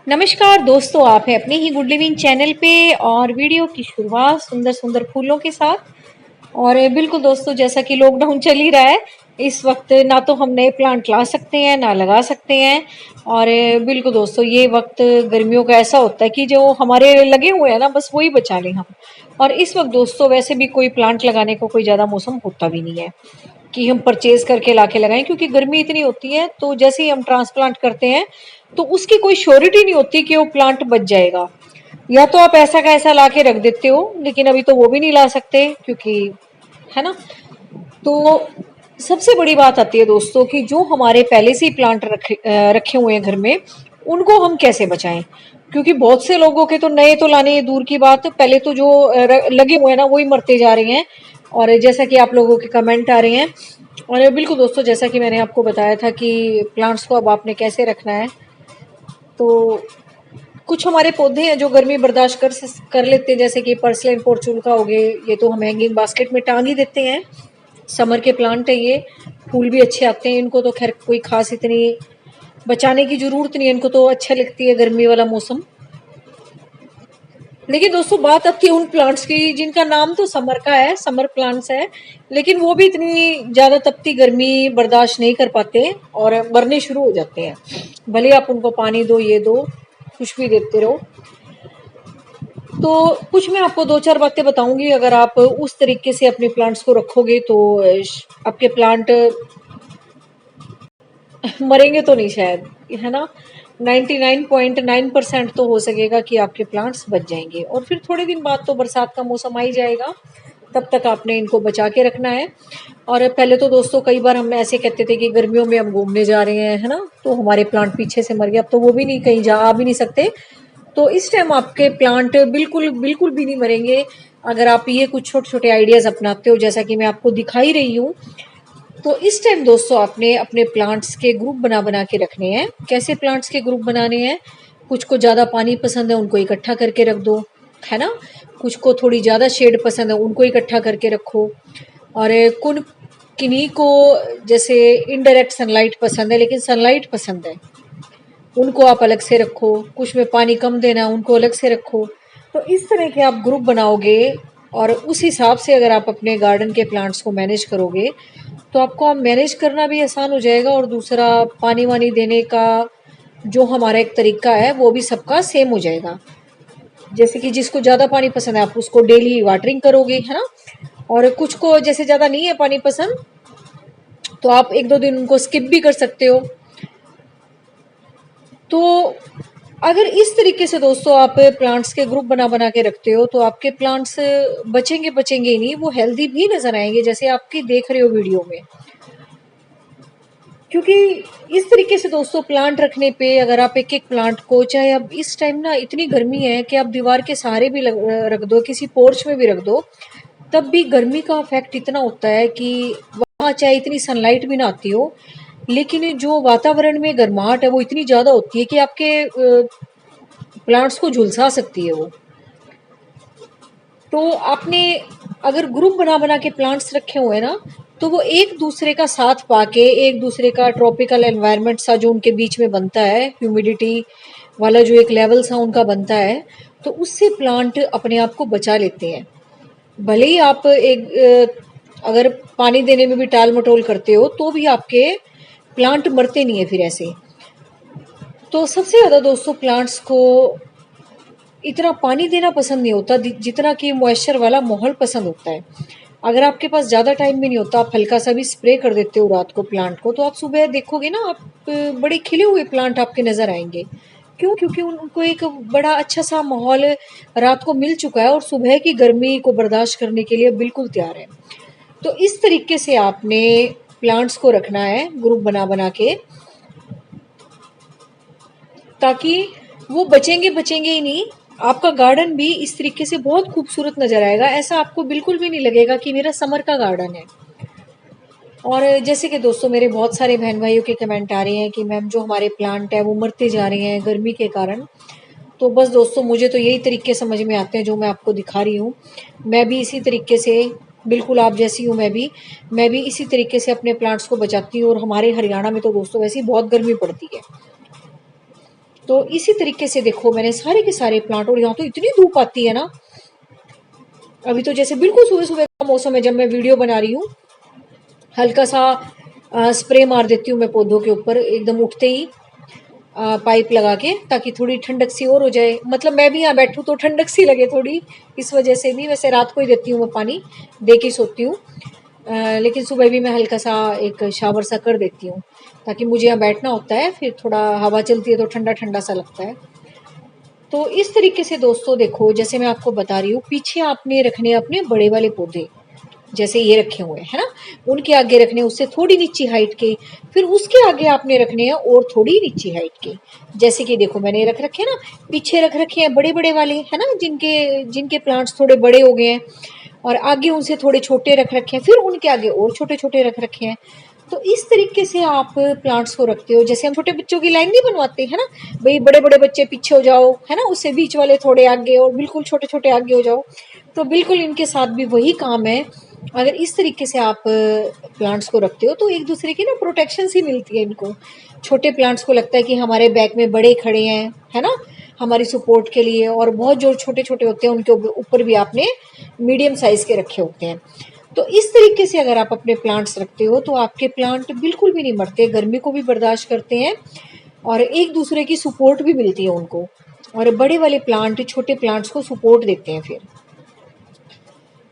नमस्कार दोस्तों, आप हैं अपने ही गुड लिविंग चैनल पे और वीडियो की शुरुआत सुंदर सुंदर फूलों के साथ। और बिल्कुल दोस्तों, जैसा कि लॉकडाउन चल ही रहा है इस वक्त, ना तो हम नए प्लांट ला सकते हैं ना लगा सकते हैं। और बिल्कुल दोस्तों, ये वक्त गर्मियों का ऐसा होता है कि जो हमारे लगे हुए हैं ना, बस वही बचा लें हम। और इस वक्त दोस्तों वैसे भी कोई प्लांट लगाने को कोई ज़्यादा मौसम होता भी नहीं है कि हम परचेज करके लाके लगाएं, क्योंकि गर्मी इतनी होती है। तो जैसे ही हम ट्रांसप्लांट करते हैं तो उसकी कोई श्योरिटी नहीं होती कि वो प्लांट बच जाएगा। या तो आप ऐसा का ऐसा ला के रख देते हो, लेकिन अभी तो वो भी नहीं ला सकते, क्योंकि है ना। तो सबसे बड़ी बात आती है दोस्तों कि जो हमारे पहले से ही प्लांट रखे हुए हैं घर में, उनको हम कैसे बचाएं। क्योंकि बहुत से लोगों के तो नए तो लाने दूर की बात, पहले तो जो लगे हुए हैं ना वही मरते जा रहे हैं। और जैसा कि आप लोगों के कमेंट आ रहे हैं, और बिल्कुल दोस्तों, जैसा कि मैंने आपको बताया था कि प्लांट्स को अब आपने कैसे रखना है। तो कुछ हमारे पौधे हैं जो गर्मी बर्दाश्त कर लेते हैं, जैसे कि पर्सलेन पोर्चुलका हो गए। ये तो हम हैंगिंग बास्केट में टांग ही देते हैं। समर के प्लांट है ये, फूल भी अच्छे आते हैं इनको तो। खैर कोई खास इतनी बचाने की जरूरत नहीं है, इनको तो अच्छा लगती है गर्मी वाला मौसम। लेकिन दोस्तों बात आती है उन प्लांट्स की जिनका नाम तो समर का है, समर प्लांट्स है, लेकिन वो भी इतनी ज्यादा तपती गर्मी बर्दाश्त नहीं कर पाते और मरने शुरू हो जाते हैं। भले आप उनको पानी दो, ये दो, कुछ भी देते रहो। तो कुछ मैं आपको दो चार बातें बताऊंगी, अगर आप उस तरीके से अपने प्लांट्स को रखोगे तो आपके प्लांट मरेंगे तो नहीं शायद, है ना। 99.9% तो हो सकेगा कि आपके प्लांट्स बच जाएंगे। और फिर थोड़े दिन बाद तो बरसात का मौसम आ ही जाएगा, तब तक आपने इनको बचा के रखना है। और पहले तो दोस्तों कई बार हम ऐसे कहते थे कि गर्मियों में हम घूमने जा रहे हैं, है ना, तो हमारे प्लांट पीछे से मर गए। अब तो वो भी नहीं, कहीं जा आ भी नहीं सकते। तो इस टाइम आपके प्लांट बिल्कुल बिल्कुल भी नहीं मरेंगे, अगर आप ये कुछ छोटे छोटे आइडियाज अपनाते हो, जैसा कि मैं आपको दिखा ही रही हूँ। तो इस टाइम दोस्तों आपने अपने प्लांट्स के ग्रुप बना बना के रखने हैं। कैसे प्लांट्स के ग्रुप बनाने हैं? कुछ को ज़्यादा पानी पसंद है, उनको इकट्ठा करके रख दो, है ना। कुछ को थोड़ी ज़्यादा शेड पसंद है, उनको इकट्ठा करके रखो। और कुन किन्हीं को जैसे इनडायरेक्ट सनलाइट पसंद है लेकिन सनलाइट पसंद है, उनको आप अलग से रखो। कुछ में पानी कम देना, उनको अलग से रखो। तो इस तरह के आप ग्रुप बनाओगे और उस हिसाब से अगर आप अपने गार्डन के प्लांट्स को मैनेज करोगे तो आपको आप मैनेज करना भी आसान हो जाएगा। और दूसरा, पानी वानी देने का जो हमारा एक तरीका है वो भी सबका सेम हो जाएगा। जैसे कि जिसको ज़्यादा पानी पसंद है आप उसको डेली वाटरिंग करोगे, है ना। और कुछ को जैसे ज़्यादा नहीं है पानी पसंद, तो आप एक दो दिन उनको स्किप भी कर सकते हो। तो अगर इस तरीके से दोस्तों आप प्लांट्स के ग्रुप बना बना के रखते हो तो आपके प्लांट्स बचेंगे बचेंगे ही नहीं, वो हेल्दी भी नजर आएंगे, जैसे आपकी देख रहे हो वीडियो में। क्योंकि इस तरीके से दोस्तों प्लांट रखने पे, अगर आप एक एक प्लांट को, चाहे अब इस टाइम ना इतनी गर्मी है कि आप दीवार के सहारे भी रख दो, किसी पोर्च में भी रख दो, तब भी गर्मी का इफेक्ट इतना होता है कि वहां चाहे इतनी सनलाइट भी ना आती हो, लेकिन जो वातावरण में गर्माहट है वो इतनी ज्यादा होती है कि आपके प्लांट्स को झुलसा सकती है वो। तो आपने अगर ग्रुप बना बना के प्लांट्स रखे हुए हैं ना, तो वो एक दूसरे का साथ पाके, एक दूसरे का ट्रॉपिकल एनवायरनमेंट सा जो उनके बीच में बनता है, ह्यूमिडिटी वाला जो एक लेवल सा उनका बनता है, तो उससे प्लांट अपने आप को बचा लेते हैं। भले ही आप अगर पानी देने में भी टाल मटोल करते हो तो भी आपके प्लांट मरते नहीं है फिर ऐसे। तो सबसे ज्यादा दोस्तों प्लांट्स को इतना पानी देना पसंद नहीं होता जितना कि मॉइस्चर वाला माहौल पसंद होता है। अगर आपके पास ज़्यादा टाइम भी नहीं होता, आप हल्का सा भी स्प्रे कर देते हो रात को प्लांट को, तो आप सुबह देखोगे ना, आप बड़े खिले हुए प्लांट आपके नज़र आएंगे। क्यों? क्योंकि उनको एक बड़ा अच्छा सा माहौल रात को मिल चुका है और सुबह की गर्मी को बर्दाश्त करने के लिए बिल्कुल तैयार है। तो इस तरीके से आपने प्लांट्स को रखना है ग्रुप बना बना के, ताकि वो बचेंगे बचेंगे ही नहीं, आपका गार्डन भी इस तरीके से बहुत खूबसूरत नजर आएगा। ऐसा आपको बिल्कुल भी नहीं लगेगा कि मेरा समर का गार्डन है। और जैसे कि दोस्तों मेरे बहुत सारे बहन भाइयों के कमेंट आ रहे हैं कि मैम जो हमारे प्लांट है वो मरते जा रहे हैं गर्मी के कारण। तो बस दोस्तों, मुझे तो यही तरीके समझ में आते हैं जो मैं आपको दिखा रही हूँ। मैं भी इसी तरीके से, बिल्कुल आप जैसी हूँ मैं भी इसी तरीके से अपने प्लांट्स को बचाती हूँ। और हमारे हरियाणा में तो दोस्तों वैसे ही बहुत गर्मी पड़ती है। तो इसी तरीके से देखो मैंने सारे के सारे प्लांट, और यहाँ तो इतनी धूप आती है ना, अभी तो जैसे बिल्कुल सुबह सुबह का मौसम है, जब मैं वीडियो बना रही हूँ हल्का सा स्प्रे मार देती हूँ मैं पौधों के ऊपर एकदम उठते ही पाइप लगा के, ताकि थोड़ी ठंडक सी और हो जाए। मतलब मैं भी यहाँ बैठूँ तो ठंडक सी लगे थोड़ी, इस वजह से भी। वैसे रात को ही देती हूँ मैं पानी, दे के सोती हूँ, लेकिन सुबह भी मैं हल्का सा एक शावर सा कर देती हूँ, ताकि मुझे यहाँ बैठना होता है, फिर थोड़ा हवा चलती है तो ठंडा ठंडा सा लगता है। तो इस तरीके से दोस्तों देखो, जैसे मैं आपको बता रही हूँ, पीछे आपने रखने अपने बड़े वाले पौधे, जैसे ये रखे हुए हैं ना, उनके आगे रखने उससे थोड़ी नीची हाइट के, फिर उसके आगे आपने रखने हैं और थोड़ी नीची हाइट के। जैसे कि देखो मैंने रख रखे हैं ना, पीछे रख रखे हैं बड़े बड़े वाले, है ना, जिनके जिनके प्लांट्स थोड़े बड़े हो गए हैं, और आगे उनसे थोड़े छोटे रख रखे हैं, फिर उनके आगे और छोटे छोटे रख रखे हैं। तो इस तरीके से आप प्लांट्स को रखते हो। जैसे हम छोटे बच्चों की लाइन नहीं बनवाते है ना, भाई बड़े बड़े बच्चे पीछे हो जाओ, है ना, उससे बीच वाले थोड़े आगे और बिल्कुल छोटे छोटे आगे हो जाओ। तो बिल्कुल इनके साथ भी वही काम है। अगर इस तरीके से आप प्लांट्स को रखते हो तो एक दूसरे की ना प्रोटेक्शन सी मिलती है इनको। छोटे प्लांट्स को लगता है कि हमारे बैक में बड़े खड़े हैं, है ना, हमारी सपोर्ट के लिए, और बहुत जो छोटे छोटे होते हैं उनके ऊपर भी आपने मीडियम साइज के रखे होते हैं। तो इस तरीके से अगर आप अपने प्लांट्स रखते हो तो आपके प्लांट बिल्कुल भी नहीं मरते, गर्मी को भी बर्दाश्त करते हैं, और एक दूसरे की सपोर्ट भी मिलती है उनको, और बड़े वाले प्लांट छोटे प्लांट्स को सपोर्ट देते हैं फिर।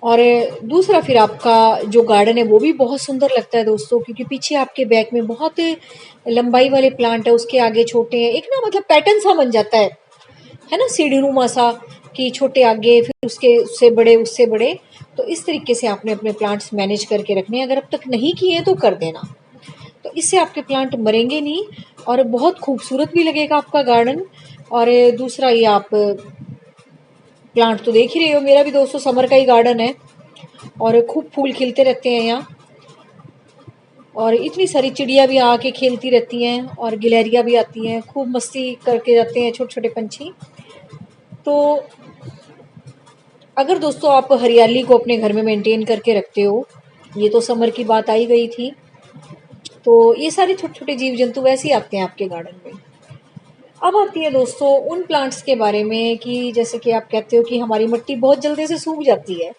और दूसरा फिर आपका जो गार्डन है वो भी बहुत सुंदर लगता है दोस्तों, क्योंकि पीछे आपके बैक में बहुत लंबाई वाले प्लांट है, उसके आगे छोटे हैं, एक ना मतलब पैटर्न सा बन जाता है ना, सीढ़ी नुमा सा, कि छोटे आगे फिर उसके उससे बड़े उससे बड़े। तो इस तरीके से आपने अपने प्लांट्स मैनेज करके रखने हैं। अगर अब तक नहीं किए तो कर देना, तो इससे आपके प्लांट मरेंगे नहीं, और बहुत खूबसूरत भी लगेगा आपका गार्डन। और दूसरा ये आप प्लांट तो देख ही रहे हो, मेरा भी दोस्तों समर का ही गार्डन है, और खूब फूल खिलते रहते हैं यहाँ, और इतनी सारी चिड़िया भी आके खेलती रहती हैं, और गिलहरियाँ भी आती हैं, खूब मस्ती करके जाते हैं छोटे छोटे पंछी। तो अगर दोस्तों आप हरियाली को अपने घर में मेंटेन करके रखते हो, ये तो समर की बात आई गई थी, तो ये सारे छोटे छोटे जीव जंतु वैसे ही आते हैं आपके गार्डन में। अब आती है दोस्तों उन प्लांट्स के बारे में कि जैसे कि आप कहते हो कि हमारी मिट्टी बहुत जल्दी से सूख जाती है,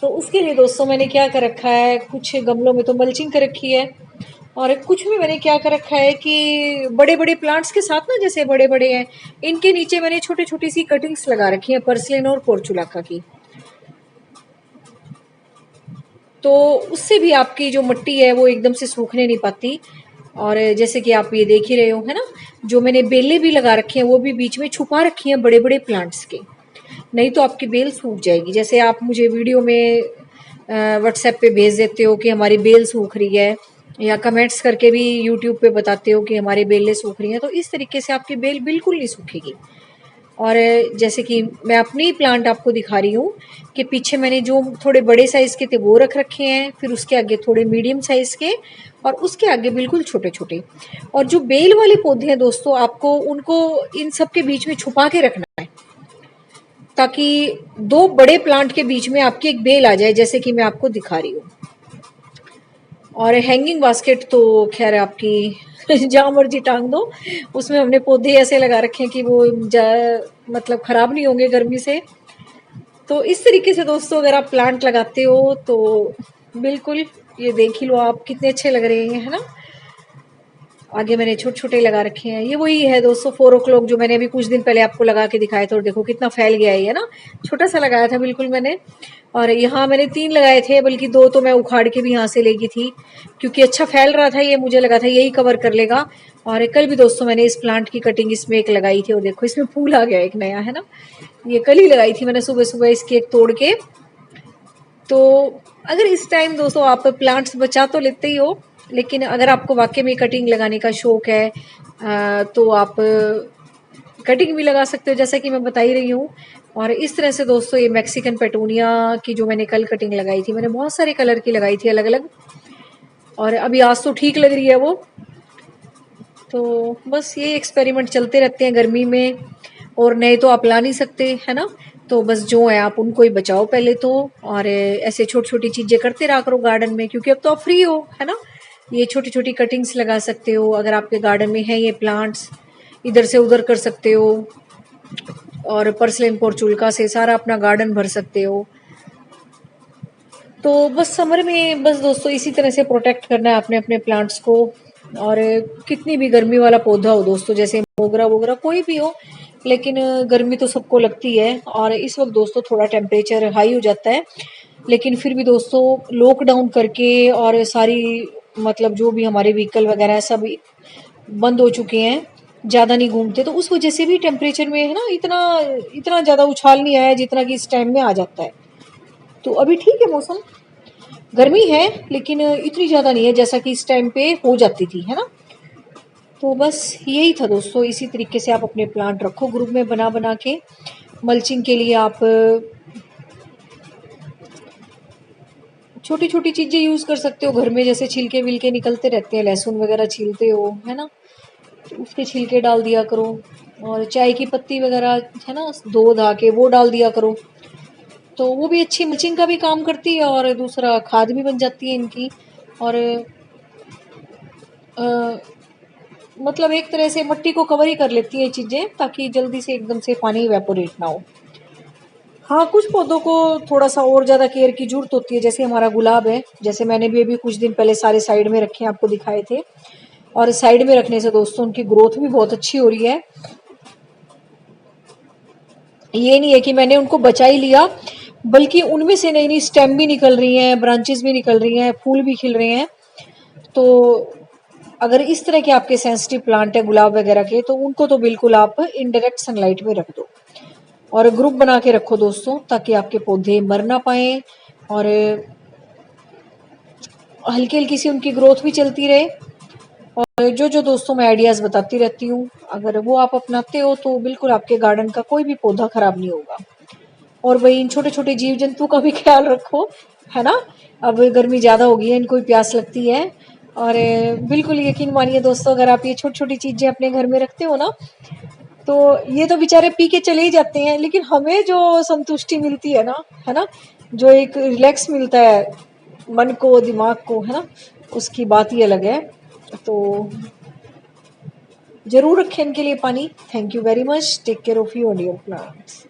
तो उसके लिए दोस्तों मैंने क्या कर रखा है, कुछ गमलों में तो मल्चिंग कर रखी है, और कुछ में मैंने क्या कर रखा है कि बड़े बड़े प्लांट्स के साथ ना, जैसे बड़े बड़े हैं, इनके नीचे मैंने छोटी छोटी सी कटिंग्स लगा रखी है पर्सिलेन और पोर्चुलाका की। तो उससे भी आपकी जो मिट्टी है वो एकदम से सूखने नहीं पाती। और जैसे कि आप ये देख ही रहे हो, है ना, जो मैंने बेलें भी लगा रखी हैं वो भी बीच में छुपा रखी हैं बड़े बड़े प्लांट्स के, नहीं तो आपकी बेल सूख जाएगी। जैसे आप मुझे वीडियो में व्हाट्सएप पे भेज देते हो कि हमारी बेल सूख रही है, या कमेंट्स करके भी यूट्यूब पे बताते हो कि हमारी बेलें सूख रही हैं, तो इस तरीके से आपकी बेल बिल्कुल नहीं सूखेगी। और जैसे कि मैं अपनी प्लांट आपको दिखा रही हूँ कि पीछे मैंने जो थोड़े बड़े साइज़ के थे वो रख रखे हैं, फिर उसके आगे थोड़े मीडियम साइज़ के, और उसके आगे बिल्कुल छोटे छोटे। और जो बेल वाले पौधे हैं दोस्तों, आपको उनको इन सब के बीच में छुपा के रखना है, ताकि दो बड़े प्लांट के बीच में आपकी एक बेल आ जाए, जैसे कि मैं आपको दिखा रही हूँ। और हैंगिंग बास्केट तो खैर आपकी जहाँ मर्जी टांग दो, उसमें हमने पौधे ऐसे लगा रखे हैं कि वो मतलब खराब नहीं होंगे गर्मी से। तो इस तरीके से दोस्तों अगर आप प्लांट लगाते हो तो बिल्कुल, ये देख ही लो आप कितने अच्छे लग रहे हैं, है ना। आगे मैंने छोटे छोटे लगा रखे हैं, ये वही है दोस्तों 4 o'clock जो मैंने अभी कुछ दिन पहले आपको लगा के दिखाया था, और देखो कितना फैल गया है ना, छोटा सा लगाया था बिल्कुल मैंने। और यहाँ मैंने 3 लगाए थे, बल्कि 2 तो मैं उखाड़ के भी यहाँ से ले गई थी, क्योंकि अच्छा फैल रहा था ये, मुझे लगा था यही कवर कर लेगा। और कल भी दोस्तों मैंने इस प्लांट की कटिंग इसमें एक लगाई थी, और देखो इसमें फूल आ गया एक नया, है ना, ये कल ही लगाई थी मैंने सुबह सुबह इसकी एक तोड़ के। तो अगर इस टाइम दोस्तों आप प्लांट्स बचा तो लेते ही हो, लेकिन अगर आपको वाकई में कटिंग लगाने का शौक है तो आप कटिंग भी लगा सकते हो, जैसा कि मैं बता ही रही हूँ। और इस तरह से दोस्तों ये मैक्सिकन पेटूनिया की जो मैंने कल कटिंग लगाई थी, मैंने बहुत सारे कलर की लगाई थी अलग अलग, और अभी आज तो ठीक लग रही है वो। तो बस ये एक्सपेरिमेंट चलते रहते हैं गर्मी में, और नए तो आप ला नहीं सकते, है ना, तो बस जो है आप उनको ही बचाओ पहले तो। और ऐसे छोटी छोटी चीज़ें करते रहा करो गार्डन में, क्योंकि अब तो आप फ्री हो, है ना, ये छोटी छोटी कटिंग्स लगा सकते हो अगर आपके गार्डन में है ये प्लांट्स। इधर से उधर कर सकते हो, और पर्सलिन पोर्चुल्का से सारा अपना गार्डन भर सकते हो। तो बस समर में बस दोस्तों इसी तरह से प्रोटेक्ट करना है अपने अपने प्लांट्स को। और कितनी भी गर्मी वाला पौधा हो दोस्तों, जैसे मोगरा वोगरा कोई भी हो, लेकिन गर्मी तो सबको लगती है। और इस वक्त दोस्तों थोड़ा टेम्परेचर हाई हो जाता है, लेकिन फिर भी दोस्तों लॉकडाउन करके और सारी मतलब जो भी हमारे व्हीकल वगैरह सब बंद हो चुके हैं, ज़्यादा नहीं घूमते, तो उस वजह से भी टेम्परेचर में है ना इतना इतना ज़्यादा उछाल नहीं आया जितना कि इस टाइम में आ जाता है। तो अभी ठीक है मौसम, गर्मी है लेकिन इतनी ज़्यादा नहीं है जैसा कि इस टाइम पे हो जाती थी, है ना। तो बस यही था दोस्तों, इसी तरीके से आप अपने प्लांट रखो ग्रुप में बना बना के। मल्चिंग के लिए आप छोटी छोटी चीज़ें यूज़ कर सकते हो घर में, जैसे छिलके विलके निकलते रहते हैं, लहसुन वगैरह छीलते हो, है ना, तो उसके छिलके डाल दिया करो। और चाय की पत्ती वगैरह है ना, धो धा के वो डाल दिया करो, तो वो भी अच्छी मल्चिंग का भी काम करती है और दूसरा खाद भी बन जाती है इनकी। और अ, मतलब एक तरह से मट्टी को कवर ही कर लेती है चीज़ें, ताकि जल्दी से एकदम से पानी इवेपोरेट ना हो। हाँ, कुछ पौधों को थोड़ा सा और ज़्यादा केयर की जरूरत होती है, जैसे हमारा गुलाब है, जैसे मैंने भी अभी कुछ दिन पहले सारे साइड में रखे आपको दिखाए थे। और साइड में रखने से दोस्तों उनकी ग्रोथ भी बहुत अच्छी हो रही है। ये नहीं है कि मैंने उनको बचा ही लिया, बल्कि उनमें से नई नई स्टेम भी निकल रही हैं, ब्रांचेस भी निकल रही हैं, फूल भी खिल रहे हैं। तो अगर इस तरह के आपके सेंसिटिव प्लांट है गुलाब वगैरह के, तो उनको तो बिल्कुल आप इनडायरेक्ट सनलाइट में रख दो और ग्रुप बना के रखो दोस्तों, ताकि आपके पौधे मर ना पाए और हल्की हल्की सी उनकी ग्रोथ भी चलती रहे। और जो जो दोस्तों मैं आइडियाज़ बताती रहती हूँ, अगर वो आप अपनाते हो तो बिल्कुल आपके गार्डन का कोई भी पौधा खराब नहीं होगा। और वही इन छोटे छोटे जीव जंतु का भी ख्याल रखो, है ना। अब गर्मी ज़्यादा हो गई है, इनको भी प्यास लगती है। और बिल्कुल यकीन मानिए दोस्तों, अगर आप ये छोटी छोटी चीज़ें अपने घर में रखते हो ना, तो ये तो बेचारे पी के चले ही जाते हैं, लेकिन हमें जो संतुष्टि मिलती है ना, है ना, जो एक रिलैक्स मिलता है मन को दिमाग को, है ना, उसकी बात ही अलग है। तो जरूर रखें इनके लिए पानी। Thank you very much, take care of you and your plants.